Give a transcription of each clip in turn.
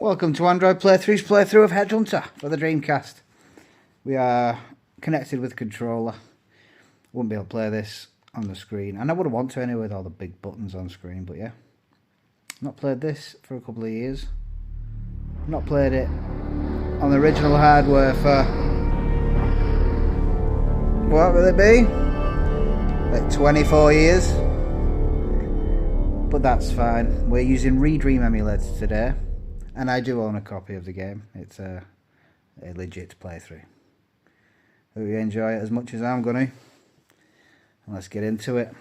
Welcome to Android Playthrough's playthrough of Headhunter for the Dreamcast. We are connected with a controller. Wouldn't be able to play this on the screen, and I wouldn't want to anyway with all the big buttons on screen, but yeah. Not played this for a couple of years. Not played it on the original hardware for... what will it be? Like 24 years? But that's fine. We're using Redream emulator today. And I do own a copy of the game. It's a legit playthrough. Hope you enjoy it as much as I'm going to. And let's get into it.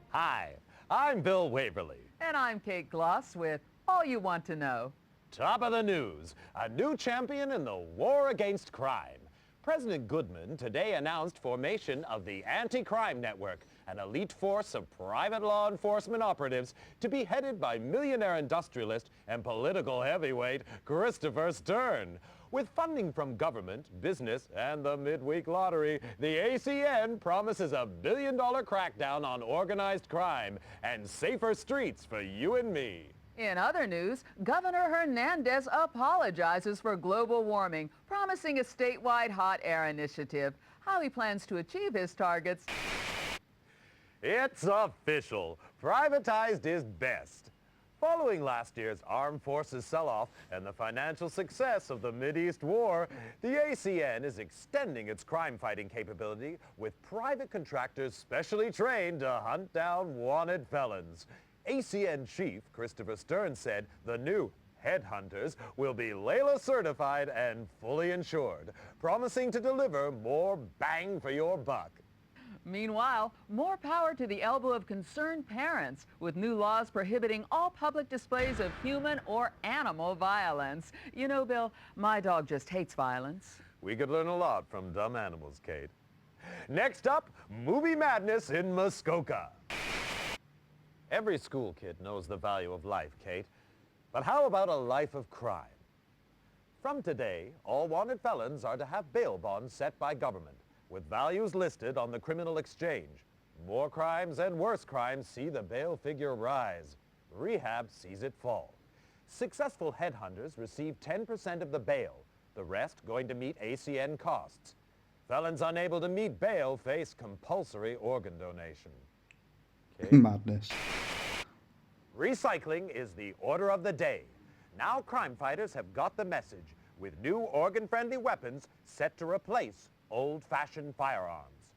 Hi, I'm Bill Waverly. And I'm Kate Gloss with All You Want to Know. Top of the news, a new champion in the war against crime. President Goodman today announced formation of the Anti-Crime Network, an elite force of private law enforcement operatives to be headed by millionaire industrialist and political heavyweight Christopher Stern. With funding from government, business, and the midweek lottery, the ACN promises a billion-dollar crackdown on organized crime and safer streets for you and me. In other news, Governor Hernandez apologizes for global warming, promising a statewide hot air initiative. How he plans to achieve his targets. It's official. Privatized is best. Following last year's armed forces sell-off and the financial success of the Mideast War, the ACN is extending its crime-fighting capability with private contractors specially trained to hunt down wanted felons. ACN Chief Christopher Stern said the new Headhunters will be Layla certified and fully insured, promising to deliver more bang for your buck. Meanwhile, more power to the elbow of concerned parents with new laws prohibiting all public displays of human or animal violence. You know, Bill, my dog just hates violence. We could learn a lot from dumb animals, Kate. Next up, movie madness in Muskoka. Every school kid knows the value of life, Kate. But how about a life of crime? From today, all wanted felons are to have bail bonds set by government, with values listed on the criminal exchange. More crimes and worse crimes see the bail figure rise. Rehab sees it fall. Successful headhunters receive 10% of the bail, the rest going to meet ACN costs. Felons unable to meet bail face compulsory organ donation. Madness. Recycling is the order of the day. Now crime fighters have got the message, with new organ-friendly weapons set to replace old-fashioned firearms.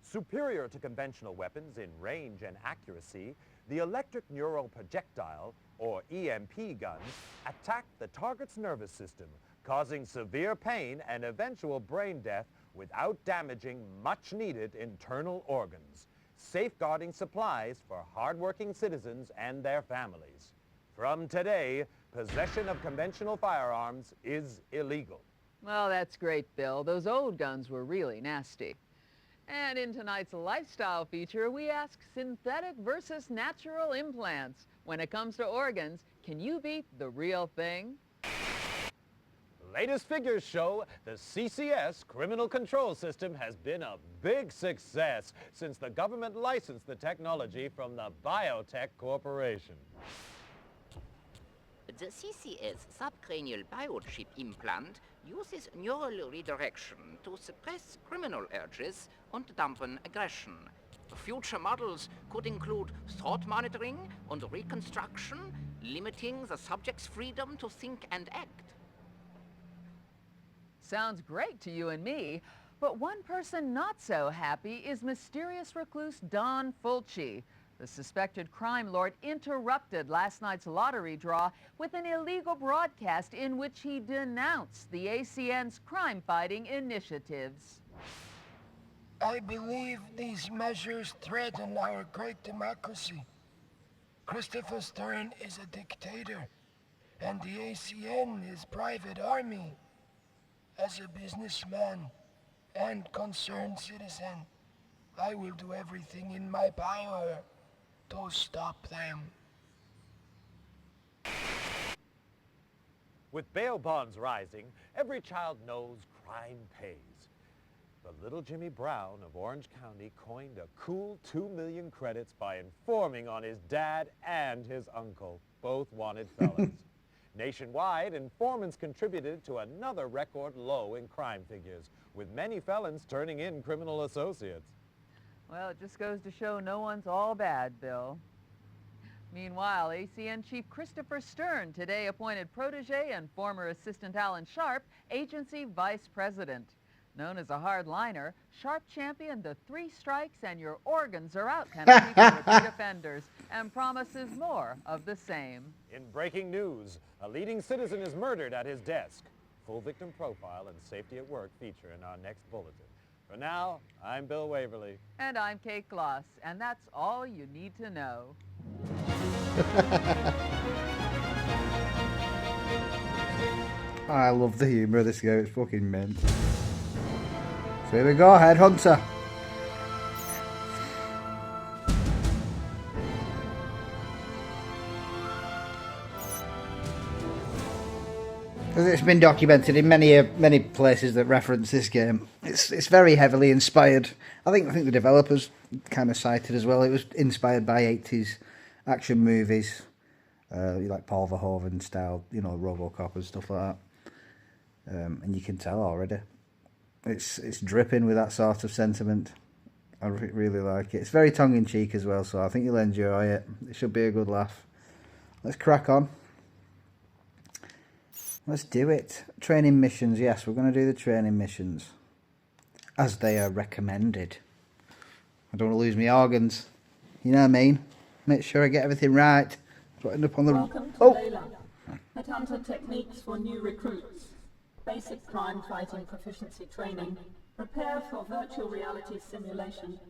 Superior to conventional weapons in range and accuracy, the electric neural projectile, or EMP guns, attack the target's nervous system, causing severe pain and eventual brain death without damaging much-needed internal organs, safeguarding supplies for hardworking citizens and their families. From today, possession of conventional firearms is illegal. Well, that's great, Bill. Those old guns were really nasty. And in tonight's lifestyle feature, we ask synthetic versus natural implants. When it comes to organs, can you beat the real thing? Latest figures show the CCS criminal control system has been a big success since the government licensed the technology from the Biotech Corporation. The CCS subcranial biochip implant uses neural redirection to suppress criminal urges and dampen aggression. Future models could include thought monitoring and reconstruction, limiting the subject's freedom to think and act. Sounds great to you and me, but one person not so happy is mysterious recluse Don Fulci. The suspected crime lord interrupted last night's lottery draw with an illegal broadcast in which he denounced the ACN's crime-fighting initiatives. I believe these measures threaten our great democracy. Christopher Stern is a dictator, and the ACN is private army. As a businessman and concerned citizen, I will do everything in my power to stop them. With bail bonds rising, every child knows crime pays. But little Jimmy Brown of Orange County coined a cool 2 million credits by informing on his dad and his uncle, both wanted felons. Nationwide, informants contributed to another record low in crime figures, with many felons turning in criminal associates. Well, it just goes to show no one's all bad, Bill. Meanwhile, ACN Chief Christopher Stern today appointed protege and former assistant Alan Sharp agency vice president. Known as a hardliner, Sharp championed the 3 strikes and your organs are out penalty for repeat offenders and promises more of the same. In breaking news, a leading citizen is murdered at his desk. Full victim profile and safety at work feature in our next bulletin. For now, I'm Bill Waverly. And I'm Kate Gloss, and that's all you need to know. I love the humour of this game, it's fucking mint. So here we go, Headhunter. It's been documented in many places that reference this game. It's very heavily inspired. I think the developers kind of cited as well. It was inspired by 80s action movies, like Paul Verhoeven style, you know, RoboCop and stuff like that. And you can tell already. It's dripping with that sort of sentiment. I really like it. It's very tongue-in-cheek as well, so I think you'll enjoy it. It should be a good laugh. Let's crack on. Let's do it. Training missions. Yes, we're going to do the training missions as they are recommended. I don't want to lose my organs. You know what I mean? Make sure I get everything right. So I end up on the... Welcome to Layla. Headhunter techniques for new recruits. Basic crime fighting proficiency training. Prepare for virtual reality simulation.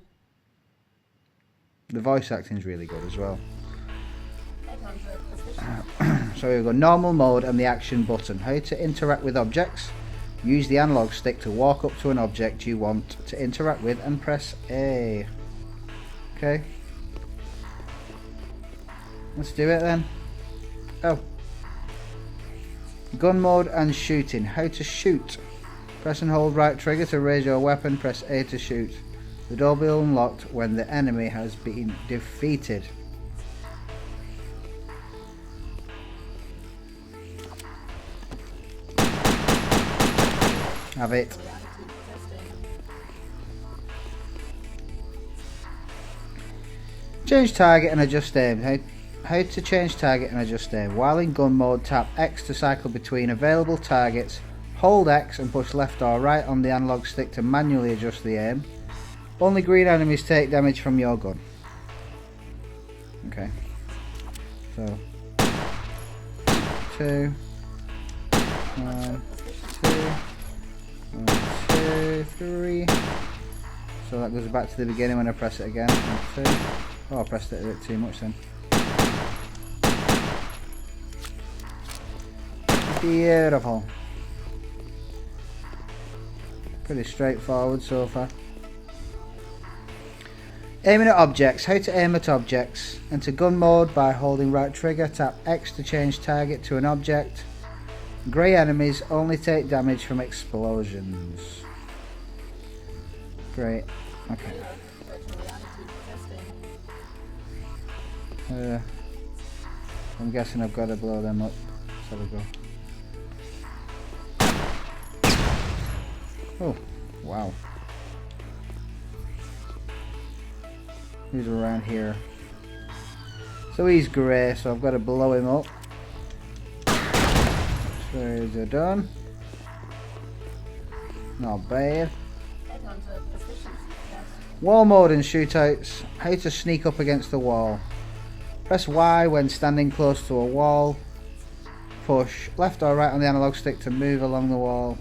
The voice acting is really good as well. So we've got normal mode and the action button. How to interact with objects. Use the analog stick to walk up to an object you want to interact with and press A. Okay. Let's do it then. Oh. Gun mode and shooting. How to shoot. Press and hold right trigger to raise your weapon. Press A to shoot. The door will be unlocked when the enemy has been defeated. Have it. Change target and adjust aim. How to change target and adjust aim. While in gun mode, tap X to cycle between available targets. Hold X and push left or right on the analog stick to manually adjust the aim. Only green enemies take damage from your gun. Okay. So 2 1 2 1 2 3. So that goes back to the beginning when I press it again. 1 2. Oh, I pressed it a bit too much then. Beautiful. Pretty straightforward so far. Aiming at objects. How to aim at objects. Enter gun mode by holding right trigger. Tap X to change target to an object. Grey enemies only take damage from explosions. Great. Okay. I'm guessing I've got to blow them up. So we go. Oh, wow. Who's around here? So he's grey, so I've got to blow him up. So they're done. Not bad. Wall mode and shootouts. How to sneak up against the wall. Press Y when standing close to a wall. Push left or right on the analog stick to move along the wall.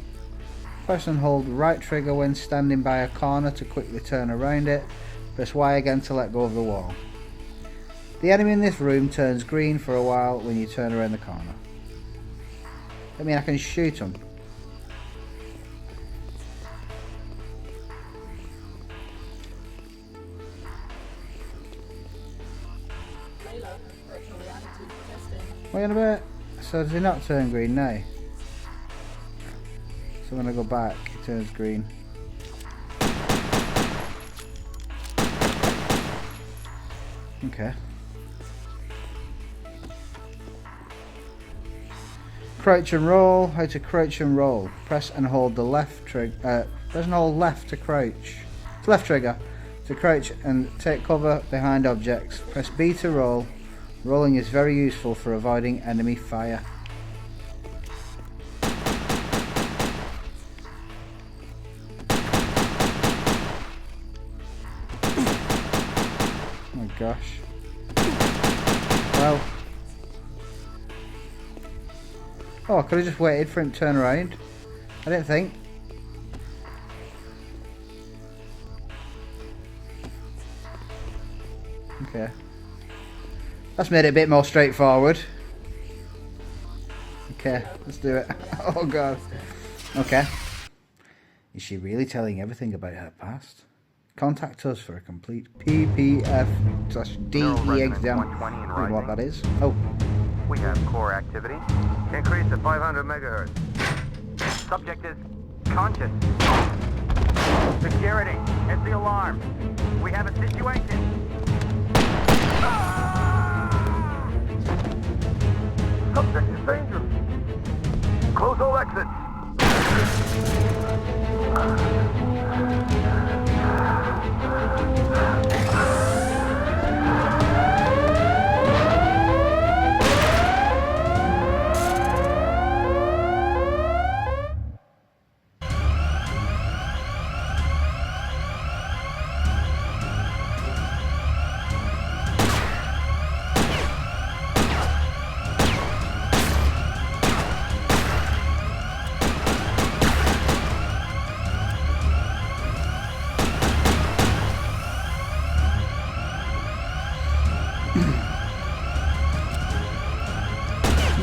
Press and hold right trigger when standing by a corner to quickly turn around it. Press Y again to let go of the wall. The enemy in this room turns green for a while when you turn around the corner. I mean, I can shoot them. Wait a minute. So does it not turn green now? So when I go back, it turns green. Okay. Crouch and roll. How to crouch and roll. Press and hold the left trigger. Press and hold left to crouch. It's left trigger to crouch and take cover behind objects. Press B to roll. Rolling is very useful for avoiding enemy fire. Oh my gosh. Well. Oh, I could have just waited for him to turn around. I didn't think. Okay. That's made it a bit more straightforward. Okay, let's do it. Oh god. Okay. Is she really telling everything about her past? Contact us for a complete PPF/DE exam. I don't know what that is. Oh. We have core activity. Increase to 500 megahertz. Subject is conscious. Security, it's the alarm. We have a situation. Subject is dangerous. Close all exits.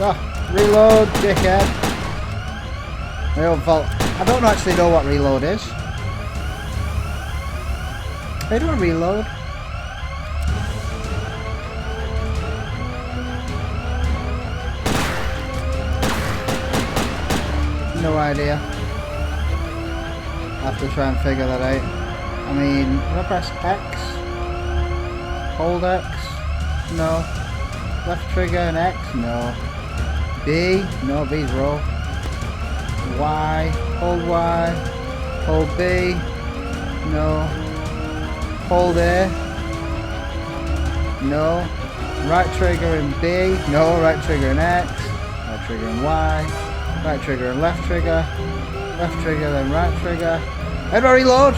Oh, reload, dickhead. My own fault. I don't actually know what reload is. How do I reload? No idea. I have to try and figure that out. I mean, can I press X? Hold X? No. Left trigger and X? No. B? No, B's roll. Y? Hold Y. Hold B? No. Hold A? No. Right trigger and B? No. Right trigger and X? Right trigger and Y? Right trigger and left trigger? Left trigger then right trigger? How do I reload?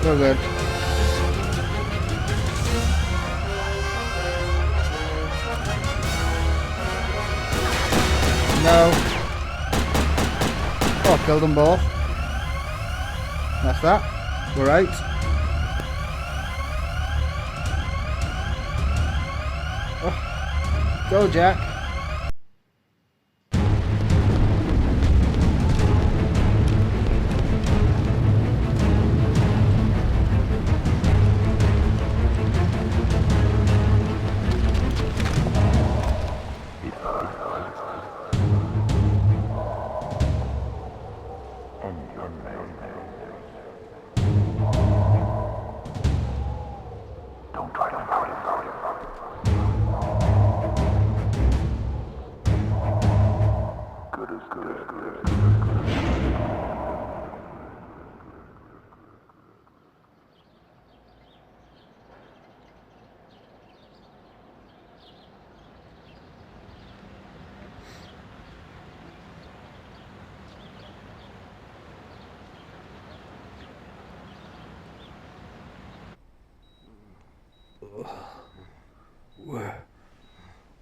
So good. No. Oh, killed them both. That's that. We're out. Oh. Go, Jack.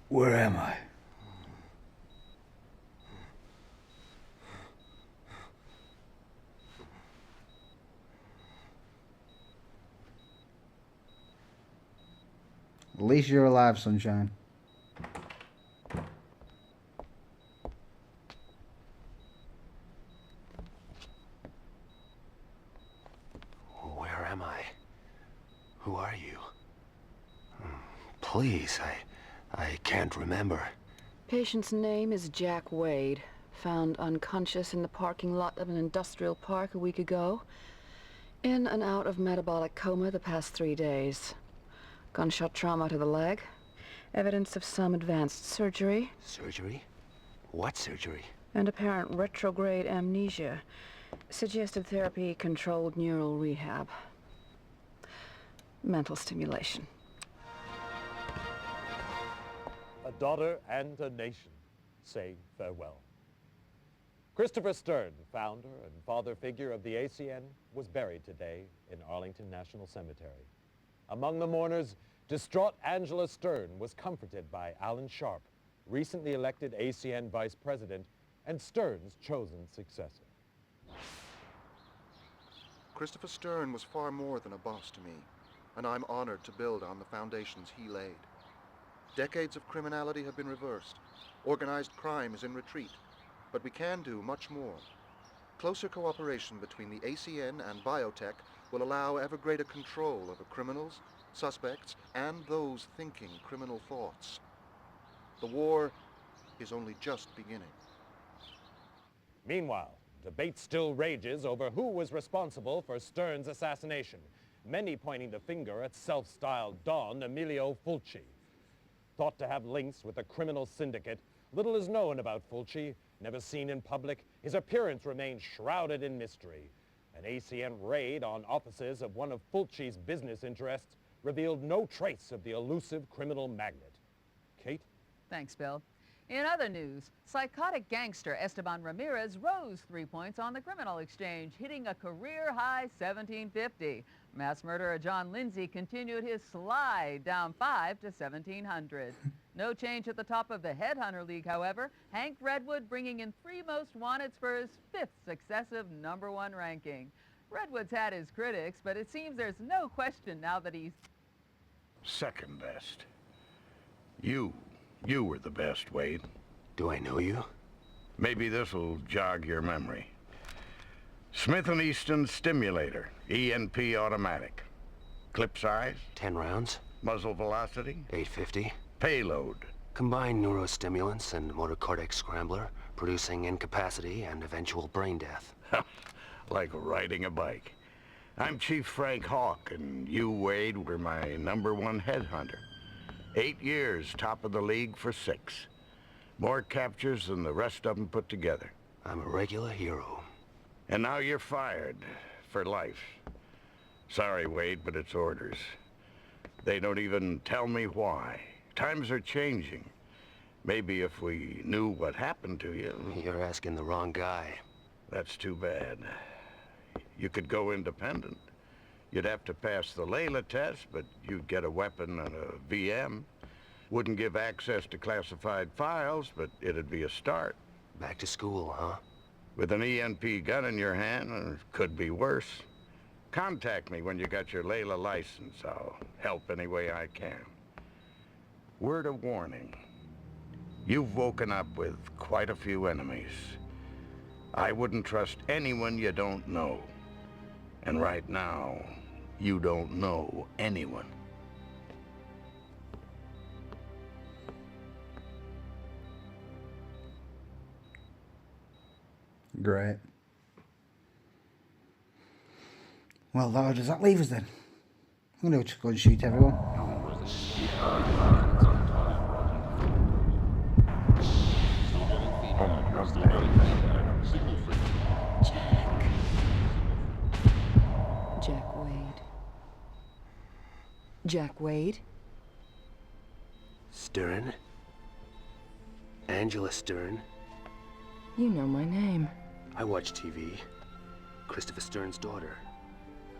Where am I? At least you're alive, sunshine. Who are you? Please, I can't remember. Patient's name is Jack Wade. Found unconscious in the parking lot of an industrial park a week ago. In and out of metabolic coma the past 3 days. Gunshot trauma to the leg. Evidence of some advanced surgery. Surgery? What surgery? And apparent retrograde amnesia. Suggested therapy, controlled neural rehab. Mental stimulation. A daughter and a nation say farewell. Christopher Stern, founder and father figure of the ACN, was buried today in Arlington National Cemetery. Among the mourners, distraught Angela Stern was comforted by Alan Sharp, recently elected ACN vice president and Stern's chosen successor. Christopher Stern was far more than a boss to me, and I'm honored to build on the foundations he laid. Decades of criminality have been reversed. Organized crime is in retreat. But we can do much more. Closer cooperation between the ACN and biotech will allow ever greater control over criminals, suspects, and those thinking criminal thoughts. The war is only just beginning. Meanwhile, debate still rages over who was responsible for Stern's assassination, many pointing the finger at self-styled Don Emilio Fulci. Thought to have links with a criminal syndicate, little is known about Fulci. Never seen in public, his appearance remains shrouded in mystery. An ACN raid on offices of one of Fulci's business interests revealed no trace of the elusive criminal magnate. Kate? Thanks, Bill. In other news, psychotic gangster Esteban Ramirez rose 3 points on the criminal exchange, hitting a career-high 1750. Mass murderer John Lindsay continued his slide down 5 to 1700. No change at the top of the Headhunter League, however. Hank Redwood bringing in 3 most wanted for his 5th successive #1 ranking. Redwood's had his critics, but it seems there's no question now that he's second best. You were the best, Wade. Do I know you? Maybe this'll jog your memory. Smith & Easton Stimulator, ENP automatic. Clip size? 10 rounds. Muzzle velocity? 850. Payload? Combined neurostimulants and motor cortex scrambler, producing incapacity and eventual brain death. Like riding a bike. I'm Chief Frank Hawk, and you, Wade, were my #1 headhunter. 8 years, top of the league for 6. More captures than the rest of them put together. I'm a regular hero. And now you're fired. For life. Sorry, Wade, but it's orders. They don't even tell me why. Times are changing. Maybe if we knew what happened to you... You're asking the wrong guy. That's too bad. You could go independent. You'd have to pass the Layla test, but you'd get a weapon and a VM. Wouldn't give access to classified files, but it'd be a start. Back to school, huh? With an ENP gun in your hand, or it could be worse. Contact me when you got your Layla license. I'll help any way I can. Word of warning. You've woken up with quite a few enemies. I wouldn't trust anyone you don't know. And right now, you don't know anyone. Great. Well, how does that leave us then? I'm going to just go and shoot everyone. Jack Wade. Jack Wade? Stern? Angela Stern? You know my name. I watch TV. Christopher Stern's daughter.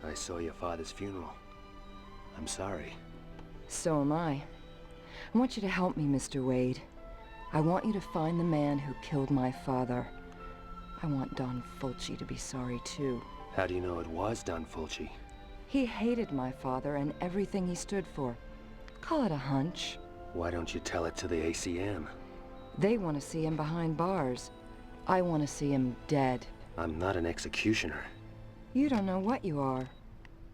I saw your father's funeral. I'm sorry. So am I. I want you to help me, Mr. Wade. I want you to find the man who killed my father. I want Don Fulci to be sorry, too. How do you know it was Don Fulci? He hated my father and everything he stood for. Call it a hunch. Why don't you tell it to the ACM? They want to see him behind bars. I want to see him dead. I'm not an executioner. You don't know what you are.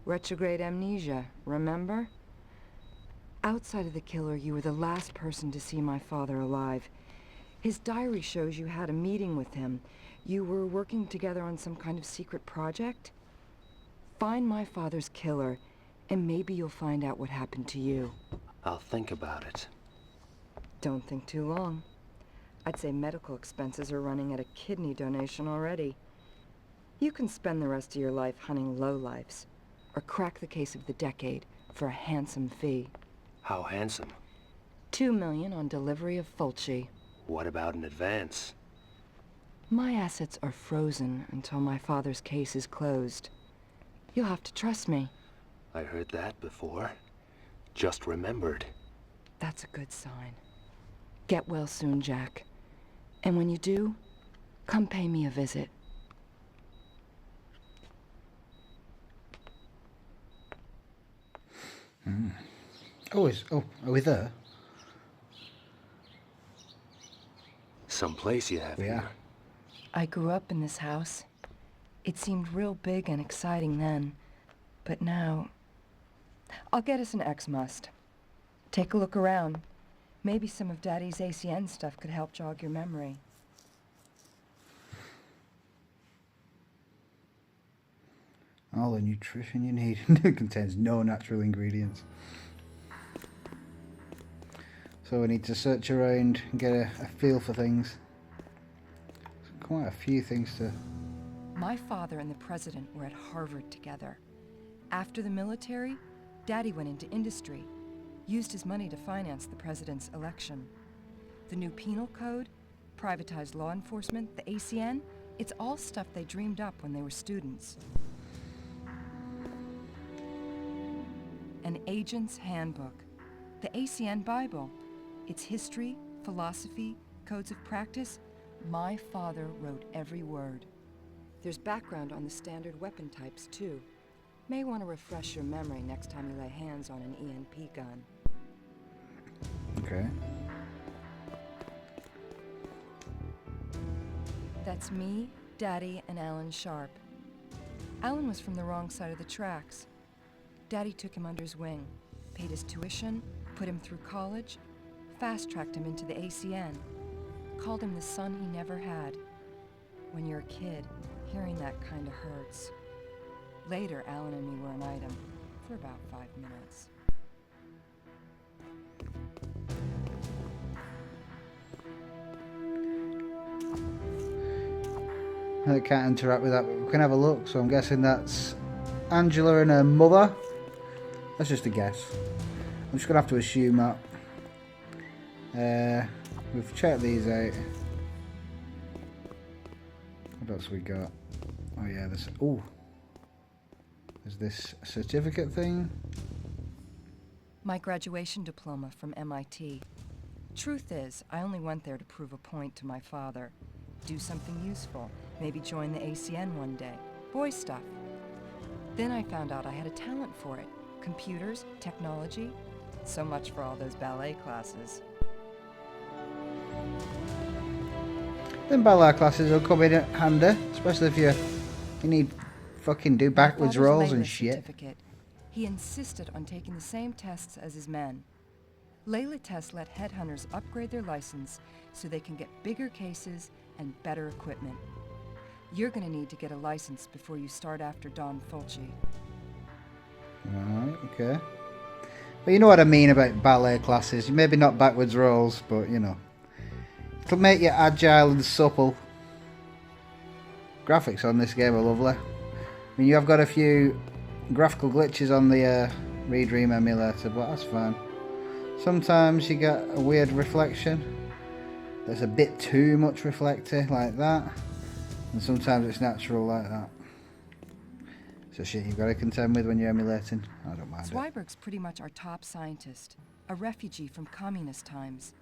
Retrograde amnesia, remember? Outside of the killer, you were the last person to see my father alive. His diary shows you had a meeting with him. You were working together on some kind of secret project? Find my father's killer, and maybe you'll find out what happened to you. I'll think about it. Don't think too long. I'd say medical expenses are running at a kidney donation already. You can spend the rest of your life hunting lowlifes, or crack the case of the decade for a handsome fee. How handsome? $2 million on delivery of Fulci. What about an advance? My assets are frozen until my father's case is closed. You'll have to trust me. I heard that before. Just remembered. That's a good sign. Get well soon, Jack. And when you do, come pay me a visit. Oh, are we there? Someplace you have here. I grew up in this house. It seemed real big and exciting then, but now... I'll get us an X-Must. Take a look around. Maybe some of Daddy's ACN stuff could help jog your memory. All the nutrition you need. It contains no natural ingredients. So we need to search around and get a feel for things. There's quite a few things to... My father and the president were at Harvard together. After the military, Daddy went into industry, used his money to finance the president's election. The new penal code, privatized law enforcement, the ACN, it's all stuff they dreamed up when they were students. An agent's handbook, the ACN Bible. Its history, philosophy, codes of practice. My father wrote every word. There's background on the standard weapon types, too. May want to refresh your memory next time you lay hands on an ENP gun. Okay. That's me, Daddy, and Alan Sharp. Alan was from the wrong side of the tracks. Daddy took him under his wing, paid his tuition, put him through college, fast-tracked him into the ACN, called him the son he never had. When you're a kid, hearing that kind of hurts. Later, Alan and me were an item for about 5 minutes. I can't interact with that, but we can have a look. So I'm guessing that's Angela and her mother. That's just a guess. I'm just going to have to assume that. We've checked these out. What else we got? Oh yeah, there's... Ooh. There's this certificate thing. My graduation diploma from MIT. Truth is, I only went there to prove a point to my father. Do something useful. Maybe join the ACN one day. Boy stuff. Then I found out I had a talent for it. Computers, technology. So much for all those ballet classes. Then ballet classes will come in handy, especially if you need fucking do backwards rolls and shit. Certificate. He insisted on taking the same tests as his men. Layla tests let headhunters upgrade their license so they can get bigger cases and better equipment. You're gonna need to get a license before you start after Don Fulci. Alright, okay. Well, you know what I mean about ballet classes. Maybe not backwards rolls, but you know. It'll make you agile and supple. Graphics on this game are lovely. I mean, you have got a few graphical glitches on the Redream emulator, but that's fine. Sometimes you get a weird reflection that's a bit too much reflective, like that. And sometimes it's natural, like that. So shit you've got to contend with when you're emulating. I don't mind it. Zweiberg's pretty much our top scientist, a refugee from communist times.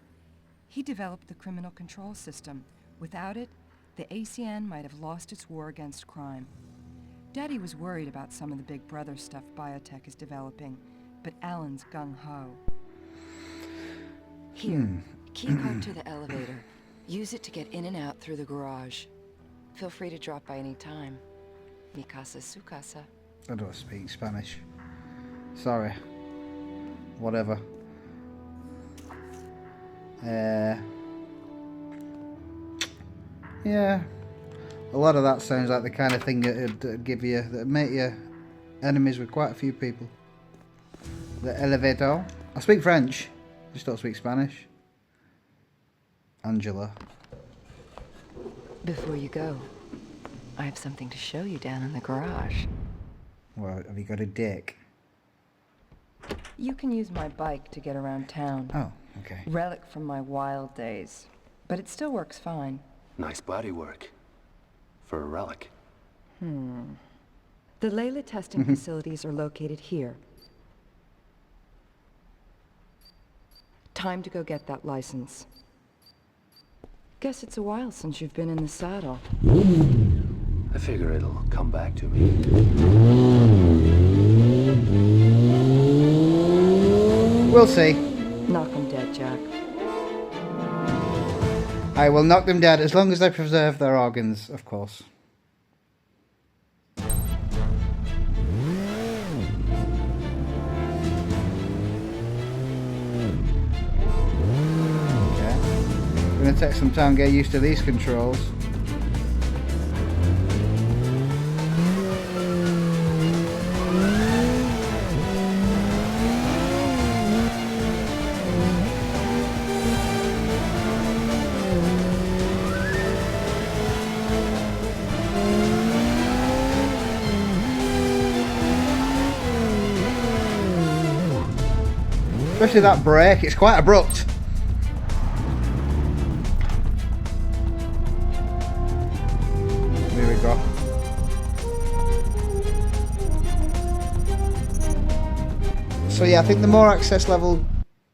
He developed the criminal control system. Without it, the ACN might have lost its war against crime. Daddy was worried about some of the big brother stuff biotech is developing, but Alan's gung-ho. Here, key code to the elevator. Use it to get in and out through the garage. Feel free to drop by any time. Mi casa, su casa. I don't speak Spanish. Sorry. Whatever. Yeah. A lot of that sounds like the kind of thing that'd give you, that'd make you enemies with quite a few people. The elevator. I speak French. Just don't speak Spanish. Angela. Before you go, I have something to show you down in the garage. Well, have you got a dick? You can use my bike to get around town. Oh, okay. Relic from my wild days. But it still works fine. Nice bodywork. For a relic. The Layla testing facilities are located here. Time to go get that license. Guess it's a while since you've been in the saddle. I figure it'll come back to me. We'll see. Knock 'em dead, Jack. I will knock them dead as long as they preserve their organs, of course. Okay. Gonna take some time to get used to these controls. Especially that brake, it's quite abrupt. Here we go. So yeah, I think the more access level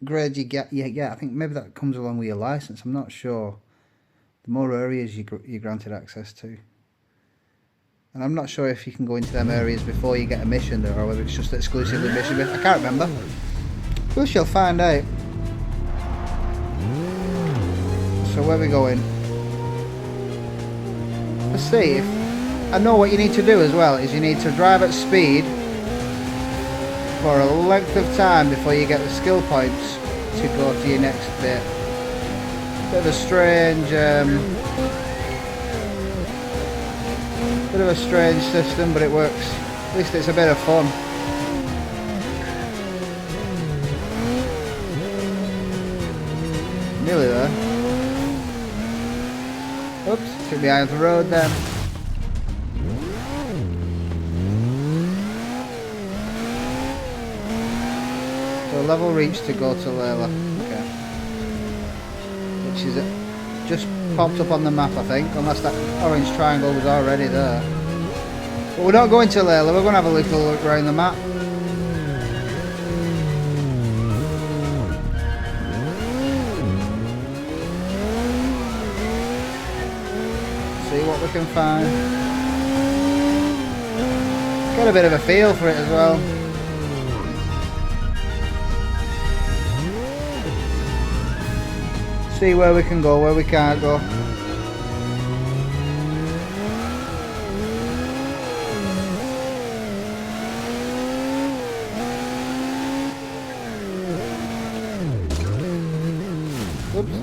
grade you get, I think maybe that comes along with your license. I'm not sure. The more areas you're granted access to. And I'm not sure if you can go into them areas before you get a mission or whether it's just exclusively mission. I can't remember. We shall find out. So where are we going? Let's see. If I know what you need to do as well is you need to drive at speed for a length of time before you get the skill points to go to your next bit. Bit of a strange system, but it works. At least it's a bit of fun. Nearly there. Oops, took behind the road then. So level reached to go to Layla. Okay. Which is just popped up on the map, I think, unless that orange triangle was already there. But we're not going to Layla, we're going to have a little look around the map. See what we can find. Get a bit of a feel for it as well. See where we can go, where we can't go. Oops.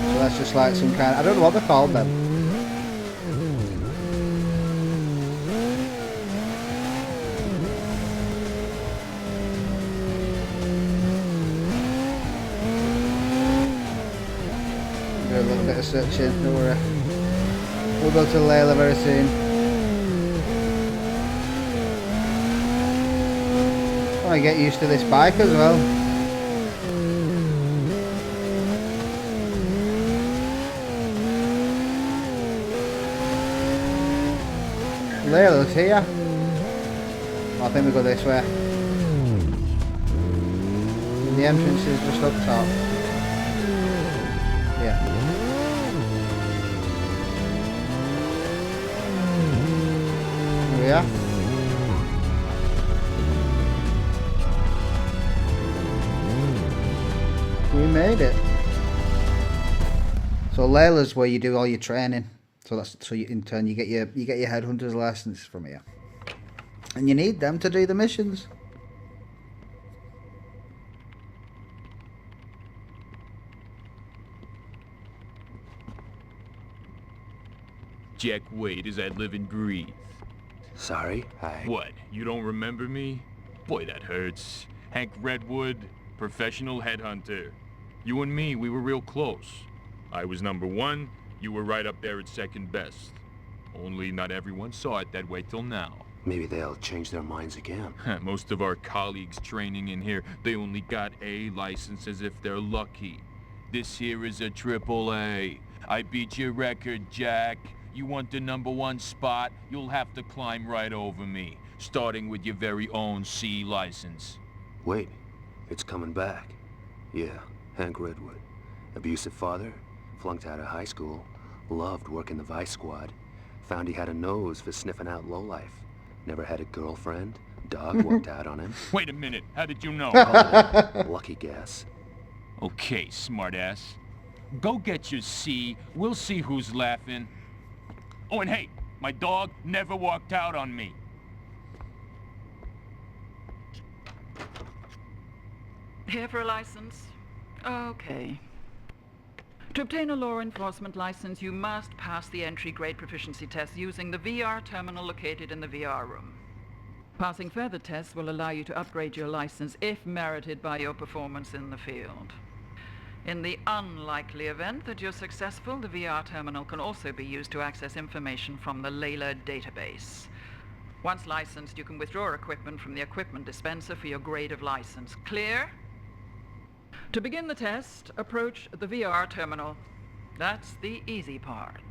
So that's just like some kind of, I don't know what they're called then. Do a little bit of searching, don't worry. We'll go to Layla very soon. I want to get used to this bike as well. Layla's here. I think we go this way. The entrance is just up top. Yeah. Here we are. We made it. So Layla's where you do all your training. So in turn you get your Headhunter's license from here, and you need them to do the missions. Jack Wade, as I live and breathe. Sorry, What, you don't remember me? Boy, that hurts. Hank Redwood, professional headhunter. You and me, we were real close. I was number 1, you were right up there at second best. Only not everyone saw it that way till now. Maybe they'll change their minds again. Most of our colleagues training in here, they only got A licenses if they're lucky. This here is a AAA. I beat your record, Jack. You want the number 1 spot, you'll have to climb right over me, starting with your very own C license. Wait, it's coming back. Yeah, Hank Redwood. Abusive father, flunked out of high school, loved working the Vice Squad, found he had a nose for sniffing out lowlife. Never had a girlfriend, dog walked out on him. Wait a minute, how did you know? Lucky guess. Okay, smartass. Go get your C, we'll see who's laughing. Oh, and hey, my dog never walked out on me. Here for a license? Okay. To obtain a law enforcement license, you must pass the entry-grade proficiency test using the VR terminal located in the VR room. Passing further tests will allow you to upgrade your license if merited by your performance in the field. In the unlikely event that you're successful, the VR terminal can also be used to access information from the Layla database. Once licensed, you can withdraw equipment from the equipment dispenser for your grade of license. Clear? To begin the test, approach the VR terminal. That's the easy part.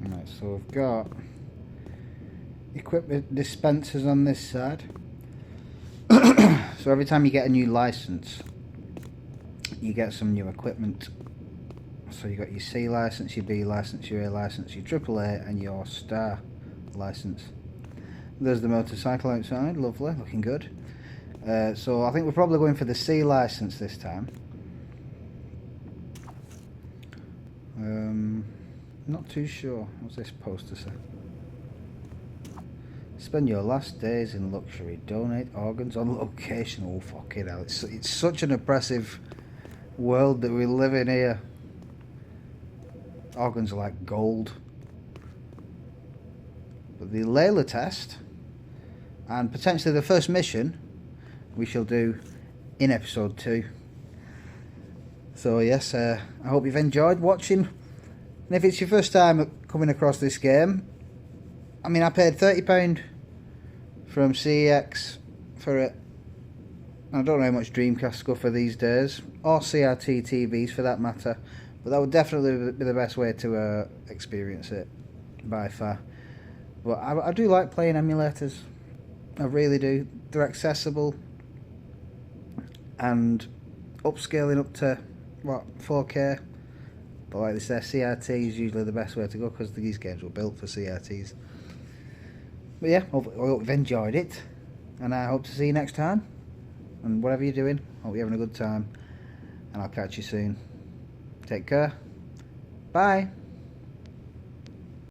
Right, so we've got equipment dispensers on this side. So every time you get a new license, you get some new equipment. So you got your C license, your B license, your A license, your AAA, and your Star license. There's the motorcycle outside, lovely, looking good. So I think we're probably going for the C license this time. Not too sure. What's this poster say? Spend your last days in luxury. Donate organs on location. Oh, fucking hell. It's such an oppressive world that we live in here. Organs are like gold. But the Layla test, and potentially the first mission, we shall do in episode 2. So yes, I hope you've enjoyed watching. And if it's your first time coming across this game, I mean, I paid £30 from CEX for it. I don't know how much Dreamcast go for these days, or CRT TVs for that matter, but that would definitely be the best way to experience it, by far. But I do like playing emulators, I really do. They're accessible, and upscaling up to, what, 4K? But like they say, CRT is usually the best way to go because these games were built for CRTs. But yeah, I hope you've enjoyed it, and I hope to see you next time. And whatever you're doing, hope you're having a good time, and I'll catch you soon. Take care. Bye.